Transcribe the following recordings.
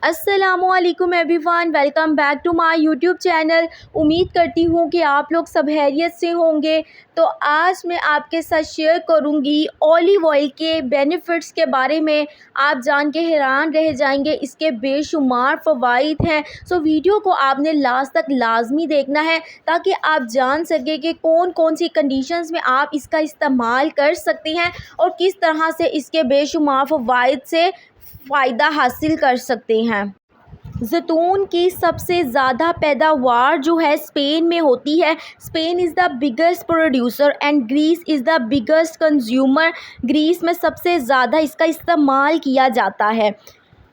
अस्सलामुअलैकुम everyone, welcome back to my YouTube channel. उम्मीद करती हूँ कि आप लोग सब खैरियत से होंगे। तो आज मैं आपके साथ शेयर करूँगी ऑलिव ऑयल के बेनिफिट्स के बारे में। आप जान के हैरान रह जाएंगे, इसके बेशुमार फ़वाइद हैं। सो वीडियो को आपने लास्ट तक लाजमी देखना है ताकि आप जान सकें कि कौन कौन सी कंडीशंस में आप इसका इस्तेमाल कर सकती हैं और किस तरह से इसके बेशुमार फ़वाइद से फ़ायदा हासिल कर सकते हैं। ज़ैतून की सबसे ज़्यादा पैदावार जो है स्पेन में होती है। Spain is the biggest producer and Greece is the biggest consumer. Greece में सबसे ज़्यादा इसका इस्तेमाल किया जाता है।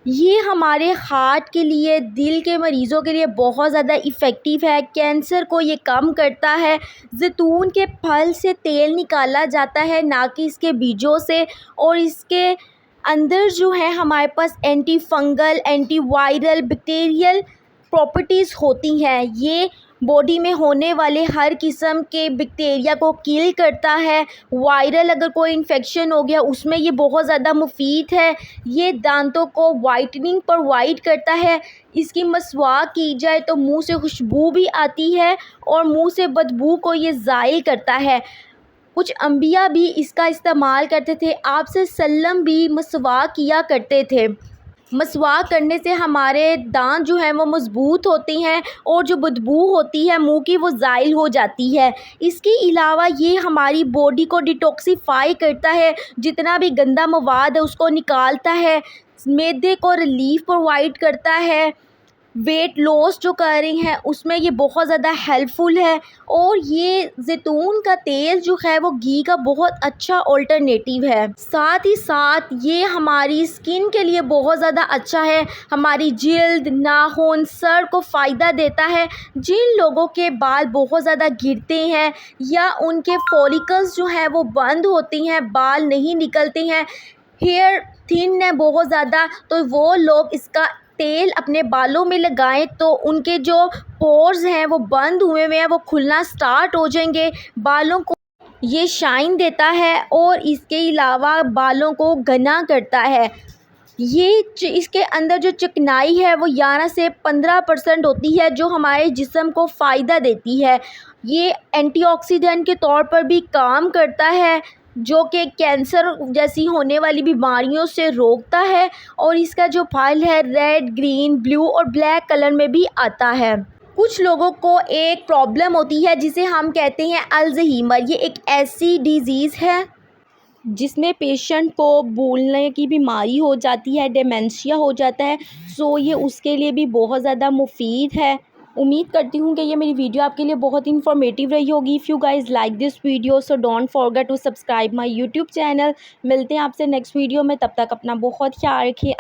ये हमारे हार्ट के लिए, दिल के मरीज़ों के लिए बहुत ज़्यादा इफ़ेक्टिव है। कैंसर को ये कम करता है। ज़ैतून के फल से तेल निकाला जाता है, ना कि इसके बीजों से। और इसके अंदर जो है हमारे पास anti fungal, anti viral, bacterial properties होती हैं। ये बॉडी में होने वाले हर किस्म के बैक्टीरिया को किल करता है। वायरल अगर कोई इन्फेक्शन हो गया उसमें ये बहुत ज़्यादा मुफीद है। ये दांतों को वाइटनिंग प्रोवाइड करता है। इसकी मसवाक की जाए तो मुंह से खुशबू भी आती है और मुंह से बदबू को ये ज़ाइल करता है। कुछ अंबिया भी इसका इस्तेमाल करते थे। आपसे सल्लम भी मसवाक किया करते थे। मसवाक करने से हमारे दांत जो हैं वो मज़बूत होती हैं और जो बदबू होती है मुंह की वो ज़ाइल हो जाती है। इसके अलावा ये हमारी बॉडी को डिटॉक्सिफ़ाई करता है, जितना भी गंदा मवाद है उसको निकालता है। मैदे को रिलीफ़ प्रोवाइड करता है। वेट लॉस जो कर रही हैं उसमें ये बहुत ज़्यादा हेल्पफुल है। और ये ज़ैतून का तेल जो है वो घी का बहुत अच्छा अल्टरनेटिव है। साथ ही साथ ये हमारी स्किन के लिए बहुत ज़्यादा अच्छा है। हमारी जिल्द, नाखून, सर को फ़ायदा देता है। जिन लोगों के बाल बहुत ज़्यादा गिरते हैं या उनके फॉलिकल्स जो हैं वो बंद होती हैं, बाल नहीं निकलते हैं, हेयर थिन है बहुत ज़्यादा, तो वो लोग इसका तेल अपने बालों में लगाएं तो उनके जो पोर्स हैं वो बंद हुए हुए हैं वो खुलना स्टार्ट हो जाएंगे। बालों को ये शाइन देता है और इसके अलावा बालों को घना करता है। इसके अंदर जो चिकनाई है वो 11 से 15% होती है, जो हमारे जिस्म को फ़ायदा देती है। ये एंटीऑक्सीडेंट के तौर पर भी काम करता है, जो कि कैंसर जैसी होने वाली बीमारियों से रोकता है। और इसका जो फल है रेड, ग्रीन, ब्लू और ब्लैक कलर में भी आता है। कुछ लोगों को एक प्रॉब्लम होती है जिसे हम कहते हैं अल्ज़ाइमर। ये एक ऐसी डिज़ीज़ है जिसमें पेशेंट को भूलने की बीमारी हो जाती है, डेमेंशिया हो जाता है। सो ये उसके लिए भी बहुत ज़्यादा मुफीद है। उम्मीद करती हूँ कि ये मेरी वीडियो आपके लिए बहुत इन्फॉर्मेटिव रही होगी। If you guys like this video so don't forget to subscribe my YouTube channel. मिलते हैं आपसे नेक्स्ट वीडियो में, तब तक अपना बहुत ख्याल रखिए।